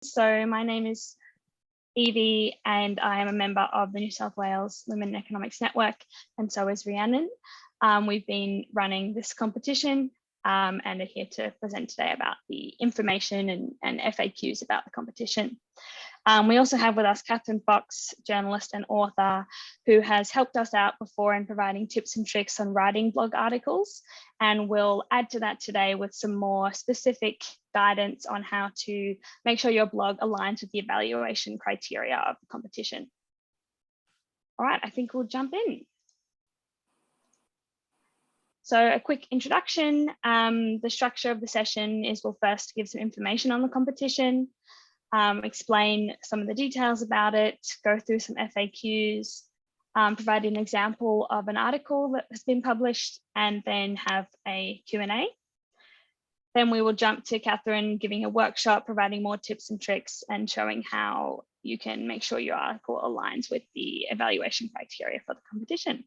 So my name is Evie and I am a member of the New South Wales Women in Economics Network, and so is Rhiannon. We've been running this competition and are here to present today about the information and FAQs about the competition. We also have with us Catherine Fox, journalist and author, who has helped us out before in providing tips and tricks on writing blog articles, and we'll add to that today with some more specific guidance on how to make sure your blog aligns with the evaluation criteria of the competition. All right, I think we'll jump in. So a quick introduction. The structure of the session is we'll first give some information on the competition, explain some of the details about it, go through some FAQs, provide an example of an article that has been published, and then have a Q&A. Then we will jump to Catherine giving a workshop, providing more tips and tricks and showing how you can make sure your article aligns with the evaluation criteria for the competition.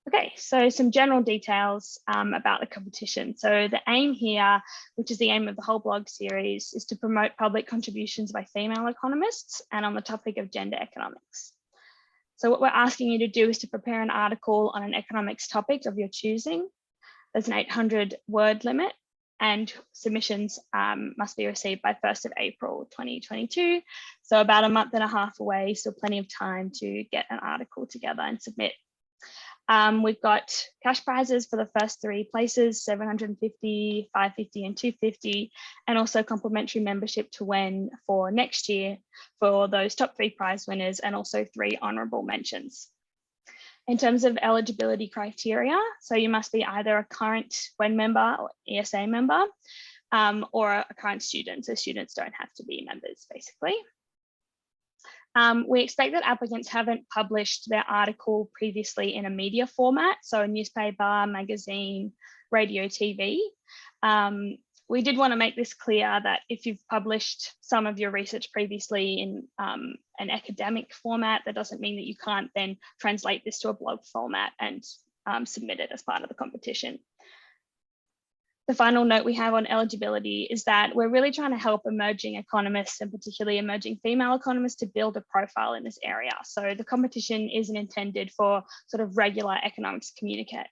Okay, so some general details about the competition. So the aim here, which is the aim of the whole blog series, is to promote public contributions by female economists and on the topic of gender economics. So what we're asking you to do is to prepare an article on an economics topic of your choosing. There's an 800-word limit, and submissions must be received by 1st of April 2022. So about a month and a half away, so plenty of time to get an article together and submit. We've got cash prizes for the first 3 places, 750, 550 and 250, and also complimentary membership to WEN for next year for those top 3 prize winners, and also 3 honourable mentions. In terms of eligibility criteria, so you must be either a current WEN member or ESA member, or a current student, so students don't have to be members basically. We expect that applicants haven't published their article previously in a media format, so a newspaper, magazine, radio, TV. We did want to make this clear that if you've published some of your research previously in an academic format, that doesn't mean that you can't then translate this to a blog format and submit it as part of the competition. The final note we have on eligibility is that we're really trying to help emerging economists, and particularly emerging female economists, to build a profile in this area. So the competition isn't intended for sort of regular economics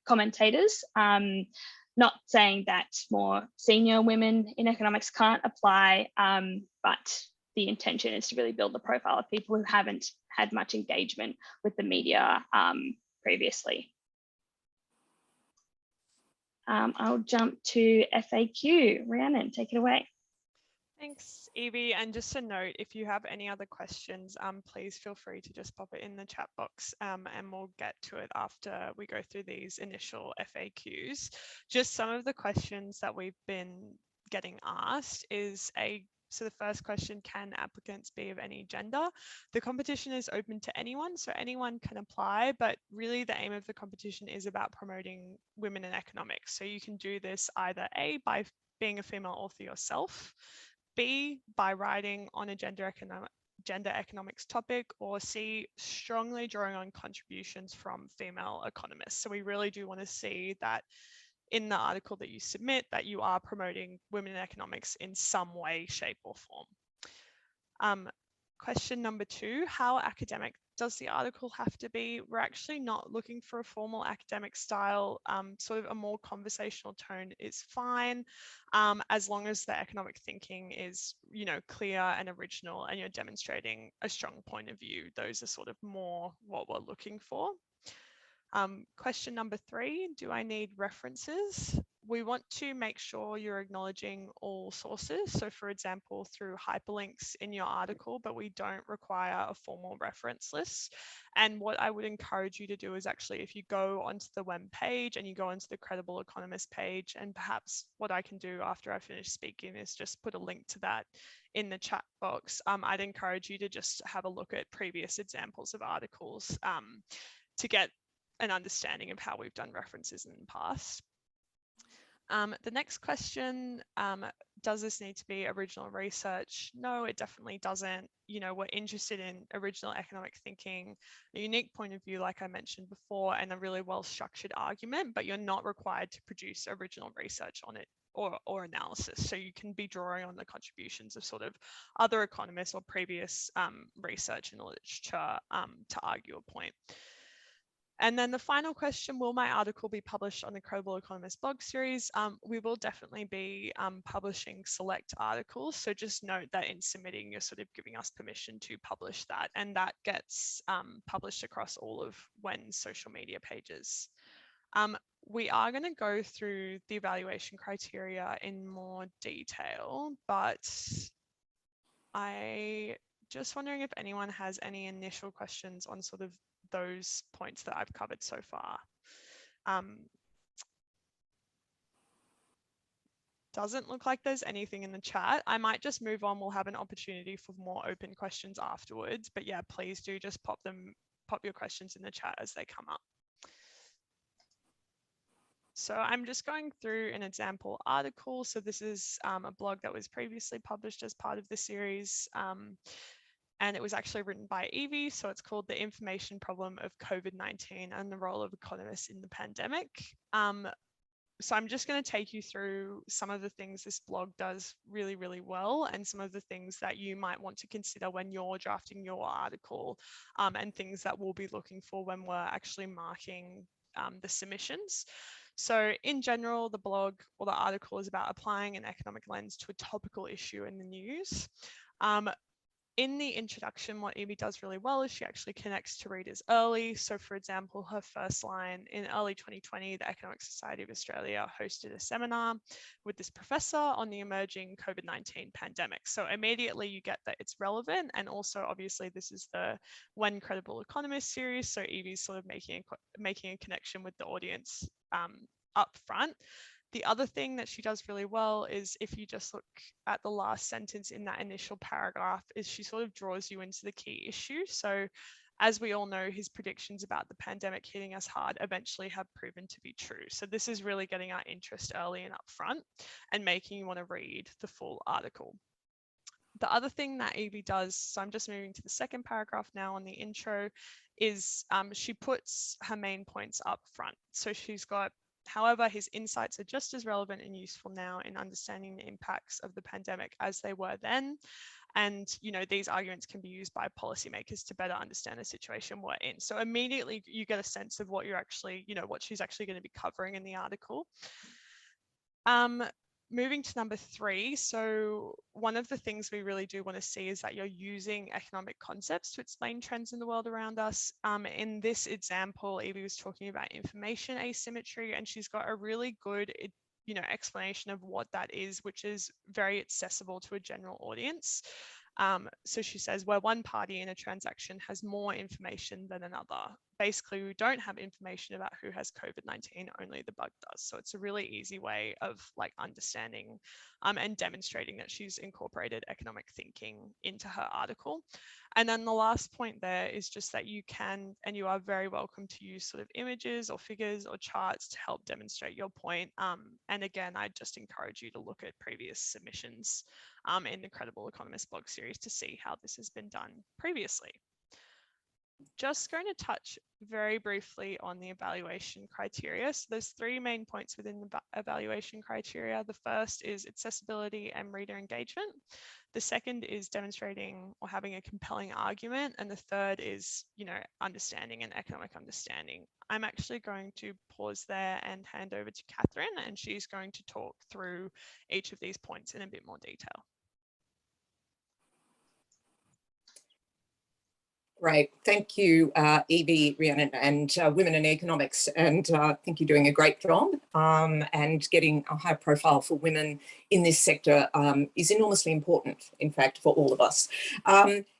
commentators, not saying that more senior women in economics can't apply, but the intention is to really build the profile of people who haven't had much engagement with the media previously. I'll jump to FAQ. Rhiannon, take it away. Thanks, Evie. And just a note, if you have any other questions, please feel free to just pop it in the chat box, and we'll get to it after we go through these initial FAQs. Just some of the questions that we've been getting asked is so the first question, can applicants be of any gender? The competition is open to anyone, so anyone can apply, but really the aim of the competition is about promoting women in economics. So you can do this either A, by being a female author yourself, B, by writing on a gender economics topic, or C, strongly drawing on contributions from female economists. So we really do want to see that in the article that you submit, that you are promoting women in economics in some way, shape or form. Question number 2, how academic does the article have to be? We're actually not looking for a formal academic style. Sort of a more conversational tone is fine, as long as the economic thinking is, clear and original, and you're demonstrating a strong point of view. Those are sort of more what we're looking for. Question number 3, do I need references? We want to make sure you're acknowledging all sources. So for example, through hyperlinks in your article, but we don't require a formal reference list. And what I would encourage you to do is actually, if you go onto the WEN page and you go onto the Credible Economist page, and perhaps what I can do after I finish speaking is just put a link to that in the chat box. I'd encourage you to just have a look at previous examples of articles to get an understanding of how we've done references in the past. The next question, does this need to be original research? No, it definitely doesn't. We're interested in original economic thinking, a unique point of view, like I mentioned before, and a really well-structured argument, but you're not required to produce original research on it or analysis. So you can be drawing on the contributions of sort of other economists or previous research in the literature to argue a point. And then the final question, will my article be published on the Credible Economist blog series? We will definitely be publishing select articles. So just note that in submitting, you're sort of giving us permission to publish that. And that gets published across all of WEN's social media pages. We are going to go through the evaluation criteria in more detail, but I just wondering if anyone has any initial questions on sort of those points that I've covered so far. Doesn't look like there's anything in the chat. I might just move on. We'll have an opportunity for more open questions afterwards. But yeah, please do just pop your questions in the chat as they come up. So I'm just going through an example article. So this is a blog that was previously published as part of the series. And it was actually written by Evie. So it's called The Information Problem of COVID-19 and the Role of Economists in the Pandemic. So I'm just going to take you through some of the things this blog does really, really well, and some of the things that you might want to consider when you're drafting your article, and things that we'll be looking for when we're actually marking the submissions. So in general, the blog or the article is about applying an economic lens to a topical issue in the news. In the introduction, what Evie does really well is she actually connects to readers early. So for example, her first line, in early 2020, the Economic Society of Australia hosted a seminar with this professor on the emerging COVID-19 pandemic. So immediately you get that it's relevant. And also obviously this is the WEN Credible Economist series. So Evie's sort of making a connection with the audience up front. The other thing that she does really well is if you just look at the last sentence in that initial paragraph, is she sort of draws you into the key issue. So as we all know, his predictions about the pandemic hitting us hard eventually have proven to be true. So this is really getting our interest early and upfront and making you want to read the full article. The other thing that Evie does, so I'm just moving to the second paragraph now on the intro, is she puts her main points up front. So she's got, however, his insights are just as relevant and useful now in understanding the impacts of the pandemic as they were then. And, you know, these arguments can be used by policymakers to better understand the situation we're in. So immediately you get a sense of what you're actually, you know, what she's actually going to be covering in the article. Moving to number 3, so one of the things we really do want to see is that you're using economic concepts to explain trends in the world around us. In this example, Evie was talking about information asymmetry, and she's got a really good, you know, explanation of what that is, which is very accessible to a general audience. So she says, where one party in a transaction has more information than another. Basically, we don't have information about who has COVID-19, only the bug does. So it's a really easy way of like understanding and demonstrating that she's incorporated economic thinking into her article. And then the last point there is just that you can, and you are very welcome to use sort of images or figures or charts to help demonstrate your point. And again, I just encourage you to look at previous submissions in the Credible Economist blog series to see how this has been done previously. Just going to touch very briefly on the evaluation criteria. So there's 3 main points within the evaluation criteria. The first is accessibility and reader engagement. The second is demonstrating or having a compelling argument. And the third is, you know, understanding and economic understanding. I'm actually going to pause there and hand over to Catherine, and she's going to talk through each of these points in a bit more detail. Great. Thank you, Evie, Rhiannon, and Women in Economics. And I think you're doing a great job. And getting a high profile for women in this sector is enormously important, in fact, for all of us.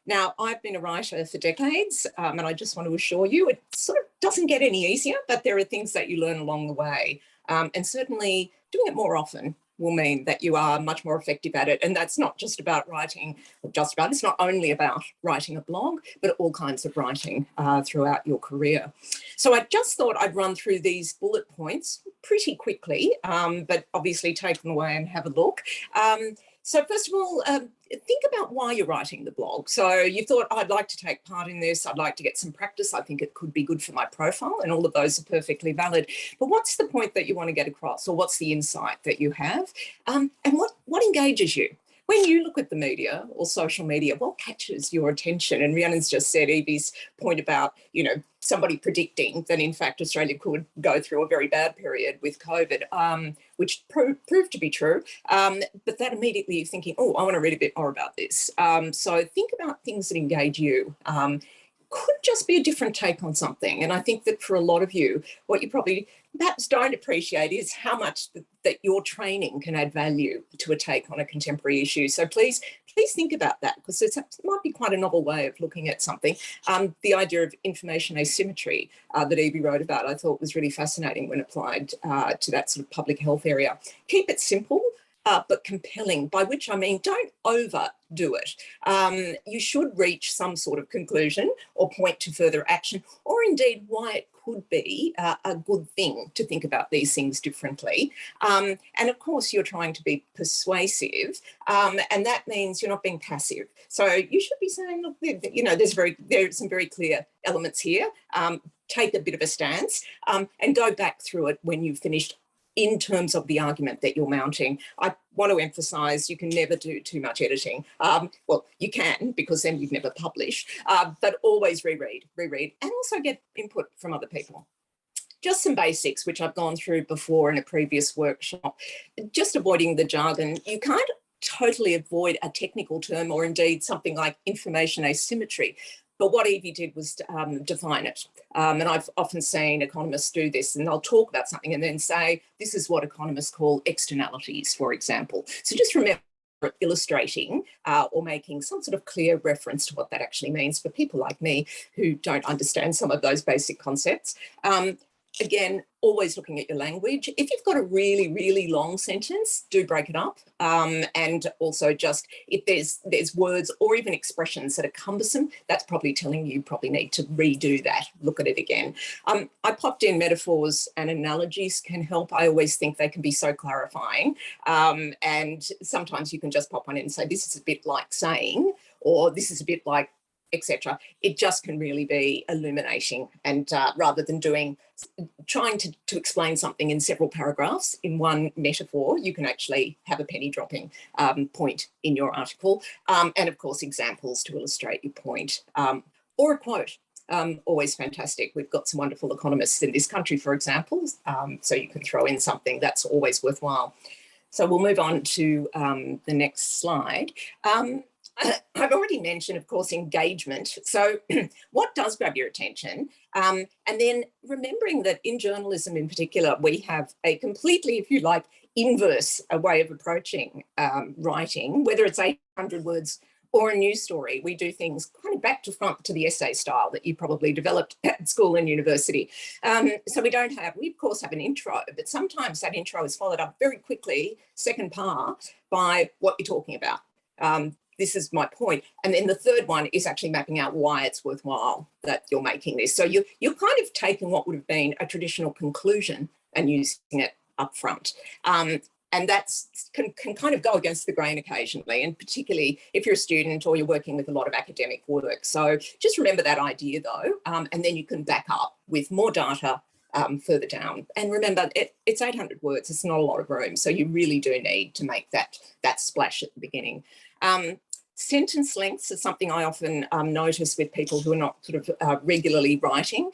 Now, I've been a writer for decades, and I just want to assure you it sort of doesn't get any easier, but there are things that you learn along the way. And certainly doing it more often will mean that you are much more effective at it. And that's not just about writing, it's not only about writing a blog, but all kinds of writing throughout your career. So I just thought I'd run through these bullet points pretty quickly, but obviously take them away and have a look. So first of all, think about why you're writing the blog. So you thought, I'd like to take part in this. I'd like to get some practice. I think it could be good for my profile, and all of those are perfectly valid. But what's the point that you want to get across, or what's the insight that you have? And what engages you? When you look at the media or social media, what catches your attention? And Rhiannon's just said Evie's point about, somebody predicting that in fact Australia could go through a very bad period with COVID, which proved to be true. But that immediately you're thinking, oh, I want to read a bit more about this. So think about things that engage you. Could just be a different take on something. And I think that for a lot of you, what you probably perhaps don't appreciate is how much that your training can add value to a take on a contemporary issue. So please think about that, because it might be quite a novel way of looking at something. The idea of information asymmetry that Evie wrote about, I thought was really fascinating when applied to that sort of public health area. Keep it simple, but compelling, by which I mean don't overdo it. You should reach some sort of conclusion or point to further action, or indeed why it could be a good thing to think about these things differently. And of course, you're trying to be persuasive, and that means you're not being passive. So you should be saying, look, there's some very clear elements here. Take a bit of a stance and go back through it when you've finished in terms of the argument that you're mounting. I want to emphasise you can never do too much editing. Well, you can, because then you've never published, but always reread, and also get input from other people. Just some basics, which I've gone through before in a previous workshop. Just avoiding the jargon. You can't totally avoid a technical term, or indeed something like information asymmetry. But what Evie did was define it. And I've often seen economists do this, and they'll talk about something and then say, this is what economists call externalities, for example. So just remember, illustrating or making some sort of clear reference to what that actually means for people like me who don't understand some of those basic concepts. Again, always looking at your language. If you've got a really, really long sentence, do break it up. And also just if there's words or even expressions that are cumbersome, that's probably telling you probably need to redo that, look at it again. I popped in metaphors and analogies can help. I always think they can be so clarifying. And sometimes you can just pop one in and say, this is a bit like saying, or this is a bit like, etc. It just can really be illuminating, and rather than trying to explain something in several paragraphs in one metaphor, you can actually have a penny dropping point in your article, and of course examples to illustrate your point, or a quote. Always fantastic. We've got some wonderful economists in this country, for example, so you can throw in something that's always worthwhile. So we'll move on to the next slide. I've already mentioned, of course, engagement. So what does grab your attention? And then remembering that in journalism in particular, we have a completely, if you like, inverse way of approaching writing, whether it's 800 words or a news story. We do things kind of back to front to the essay style that you probably developed at school and university. So we of course have an intro, but sometimes that intro is followed up very quickly, second part, by what you're talking about. This is my point. And then the third one is actually mapping out why it's worthwhile that you're making this. So you're kind of taking what would have been a traditional conclusion and using it up front. And that can kind of go against the grain occasionally, and particularly if you're a student or you're working with a lot of academic work. So just remember that idea though, and then you can back up with more data further down. And remember, it's 800 words, it's not a lot of room. So you really do need to make that splash at the beginning. Sentence lengths is something I often notice with people who are not sort of regularly writing.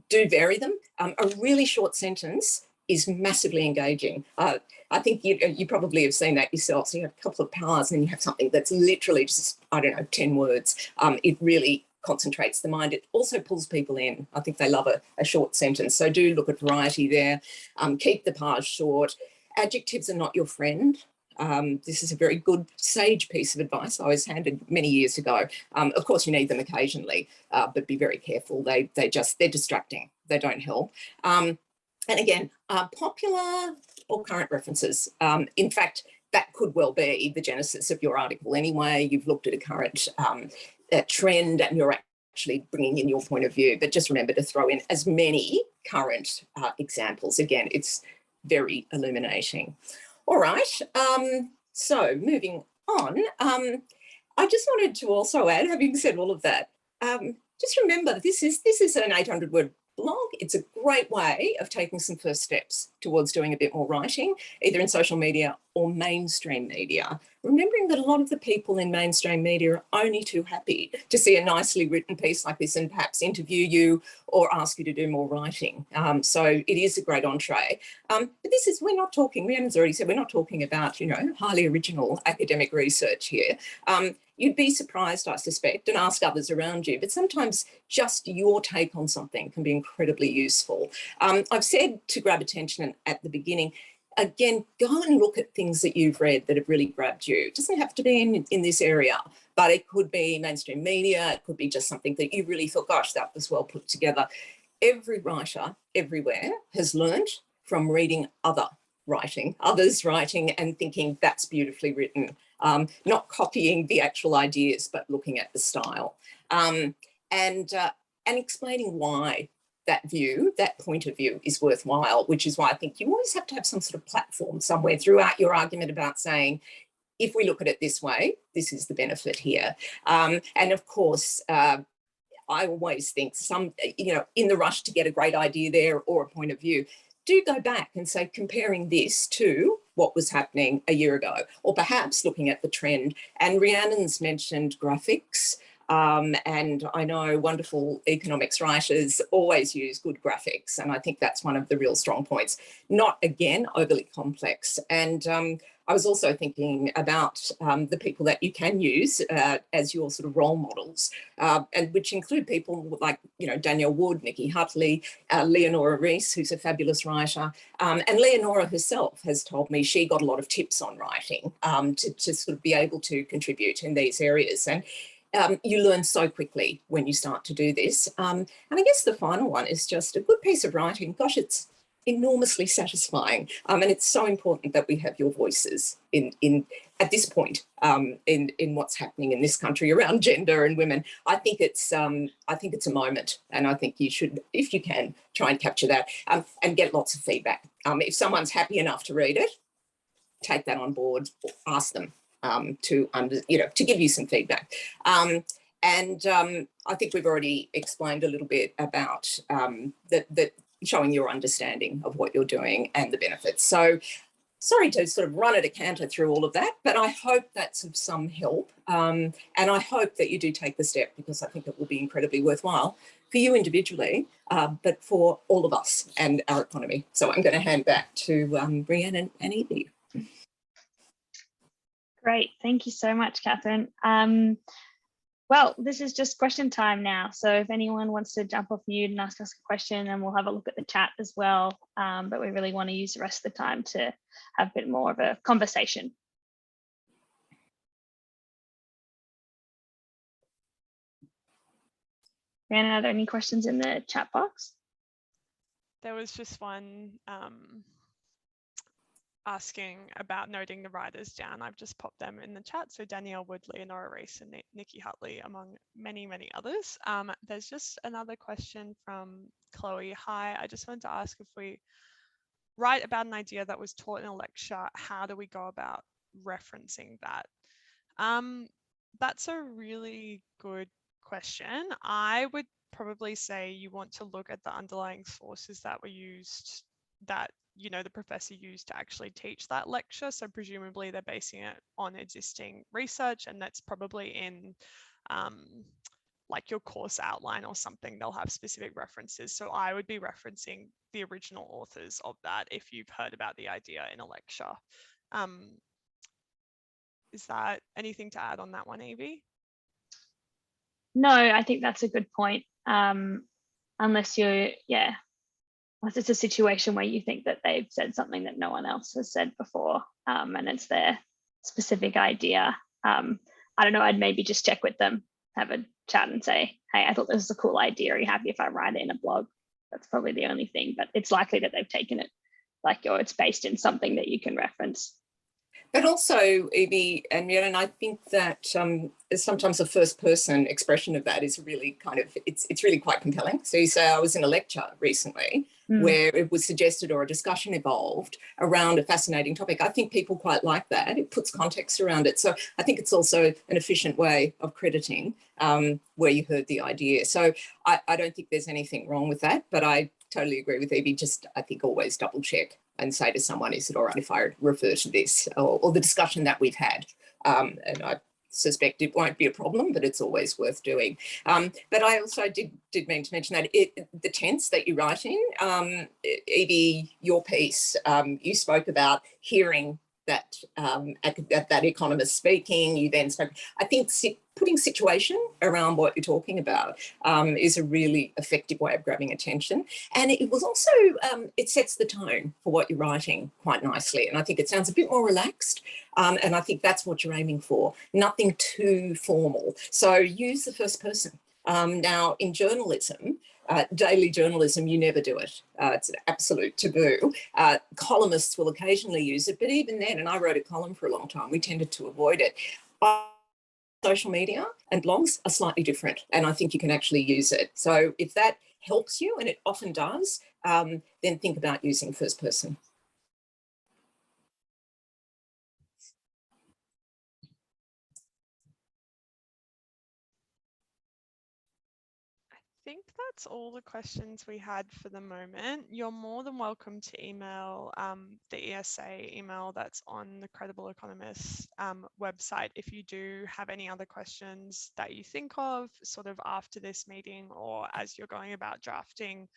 Do vary them. A really short sentence is massively engaging. I think you probably have seen that yourself. So you have a couple of powers and then you have something that's literally just, 10 words. It really concentrates the mind. It also pulls people in. I think they love a short sentence. So do look at variety there. Keep the pars short. Adjectives are not your friend. This is a very good sage piece of advice I was handed many years ago. Of course, you need them occasionally, but be very careful. They're distracting. They don't help. And again, popular or current references. In fact, that could well be the genesis of your article anyway. You've looked at a current trend and you're actually bringing in your point of view. But just remember to throw in as many current examples. Again, it's very illuminating. All right, So moving on, I just wanted to also add, having said all of that, just remember this is an 800-word blog. It's a great way of taking some first steps towards doing a bit more writing, either in social media or mainstream media. Remembering that a lot of the people in mainstream media are only too happy to see a nicely written piece like this and perhaps interview you or ask you to do more writing. So it is a great entree. But this is, we're not talking, Rhiannon's already said, we're not talking about, you know, highly original academic research here. You'd be surprised, I suspect, and ask others around you, but sometimes just your take on something can be incredibly useful. I've said to grab attention at the beginning, again, go and look at things that you've read that have really grabbed you. It doesn't have to be in this area, but it could be mainstream media. It could be just something that you really thought, gosh, that was well put together. Every writer everywhere has learned from reading others writing and thinking that's beautifully written, not copying the actual ideas, but looking at the style and explaining why that view, that point of view is worthwhile, which is why I think you always have to have some sort of platform somewhere throughout your argument about saying, if we look at it this way, this is the benefit here. And of course, I always think in the rush to get a great idea there or a point of view, do go back and say, comparing this to what was happening a year ago, or perhaps looking at the trend. And Rhiannon's mentioned graphics. And I know wonderful economics writers always use good graphics. And I think that's one of the real strong points, not, again, overly complex. And I was also thinking about the people that you can use as your sort of role models, and which include people like, you know, Danielle Wood, Nikki Hutley, Leonora Rees, who's a fabulous writer. And Leonora herself has told me she got a lot of tips on writing to sort of be able to contribute in these areas. And you learn so quickly when you start to do this. And I guess the final one is just a good piece of writing. Gosh, it's enormously satisfying. And it's so important that we have your voices at this point in what's happening in this country around gender and women. I think it's a moment, and I think you should, if you can, try and capture that and get lots of feedback. If someone's happy enough to read it, take that on board, ask them to give you some feedback. I think we've already explained a little bit about that showing your understanding of what you're doing and the benefits. So sorry to sort of run at a canter through all of that, but I hope that's of some help. And I hope that you do take the step, because I think it will be incredibly worthwhile for you individually, but for all of us and our economy. So I'm going to hand back to Rhiannon and Evie. Great, thank you so much, Catherine. Well, this is just question time now. So if anyone wants to jump off mute and ask us a question, and we'll have a look at the chat as well. But we really want to use the rest of the time to have a bit more of a conversation. Rhiannon, are there any questions in the chat box? There was just one asking about noting the writers down. I've just popped them in the chat. So Danielle Wood, Leonora Rees and Nikki Hutley, among many, many others. There's just another question from Chloe. Hi, I just wanted to ask, if we write about an idea that was taught in a lecture, how do we go about referencing that? That's a really good question. I would probably say you want to look at the underlying sources that were used, that the professor used to actually teach that lecture. So presumably they're basing it on existing research, and that's probably in like your course outline or something. They'll have specific references. So I would be referencing the original authors of that if you've heard about the idea in a lecture. Is that anything to add on that one, Evie? No, I think that's a good point. Unless it's a situation where you think that they've said something that no one else has said before, and it's their specific idea. I don't know, I'd maybe just check with them, have a chat and say, hey, I thought this was a cool idea. Are you happy if I write it in a blog? That's probably the only thing, but it's likely that they've taken it, or it's based in something that you can reference. But also, Evie and Rhiannon, I think that sometimes a first-person expression of that is really kind of, it's really quite compelling. So you say, I was in a lecture recently where it was suggested or a discussion evolved around a fascinating topic. I think people quite like that. It puts context around it. So I think it's also an efficient way of crediting where you heard the idea. So I don't think there's anything wrong with that, but I totally agree with Evie. Just, I think, always double check and say to someone, is it all right if I refer to this or the discussion that we've had? And I suspect it won't be a problem, but it's always worth doing. But I also did mean to mention that the tense that you write in, Evie, your piece, you spoke about hearing that that economist speaking, you then spoke. I think putting situation around what you're talking about is a really effective way of grabbing attention. And it was also, it sets the tone for what you're writing quite nicely. And I think it sounds a bit more relaxed. And I think that's what you're aiming for, nothing too formal. So use the first person. Now, in journalism, daily journalism, you never do it. It's an absolute taboo. Columnists will occasionally use it, but even then, and I wrote a column for a long time, we tended to avoid it. Social media and blogs are slightly different, and I think you can actually use it. So if that helps you, and it often does, then think about using first person. I think that's all the questions we had for the moment. You're more than welcome to email the ESA email that's on the Credible Economist website if you do have any other questions that you think of sort of after this meeting or as you're going about drafting.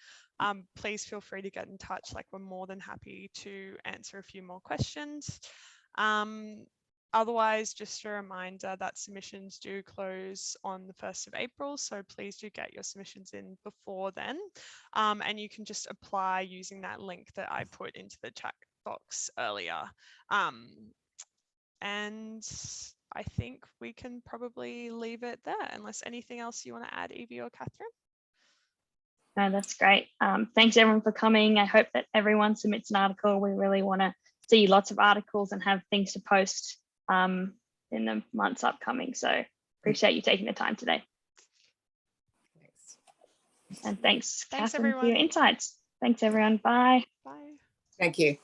Please feel free to get in touch. Like, we're more than happy to answer a few more questions. Otherwise, just a reminder that submissions do close on the 1st of April, so please do get your submissions in before then. And you can just apply using that link that I put into the chat box earlier. And I think we can probably leave it there, unless anything else you want to add, Evie or Catherine? No, that's great. Thanks everyone for coming. I hope that everyone submits an article. We really want to see lots of articles and have things to post in the months upcoming. So appreciate you taking the time today. Thanks. And thanks Catherine, everyone. for your insights. Thanks everyone. Bye. Bye. Thank you.